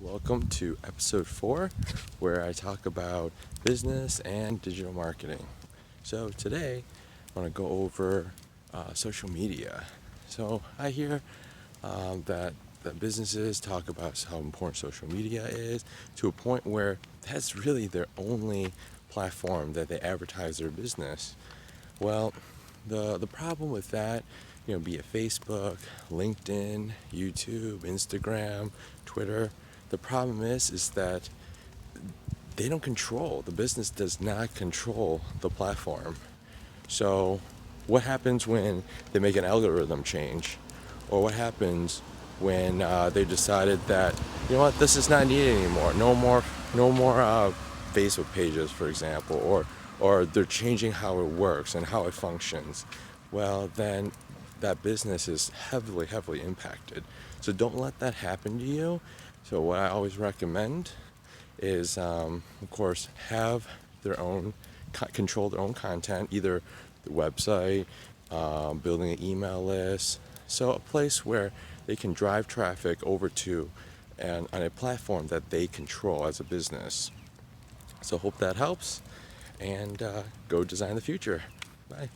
Welcome to episode 4, where I talk about business and digital marketing. So today, I want to go over social media. So I hear that businesses talk about how important social media is to a point where that's really their only platform that they advertise their business. Well, the problem with that, be it Facebook, LinkedIn, YouTube, Instagram, Twitter, the problem is that they don't control. The business does not control the platform. So, what happens when they make an algorithm change, or what happens when they decided that this is not needed anymore? No more Facebook pages, for example, or they're changing how it works and how it functions. Well, then that business is heavily impacted. So don't let that happen to you. So what I always recommend is, of course, have their own control their own content, either the website, building an email list, so a place where they can drive traffic over to and on a platform that they control as a business. So hope that helps, and go design the future. Bye.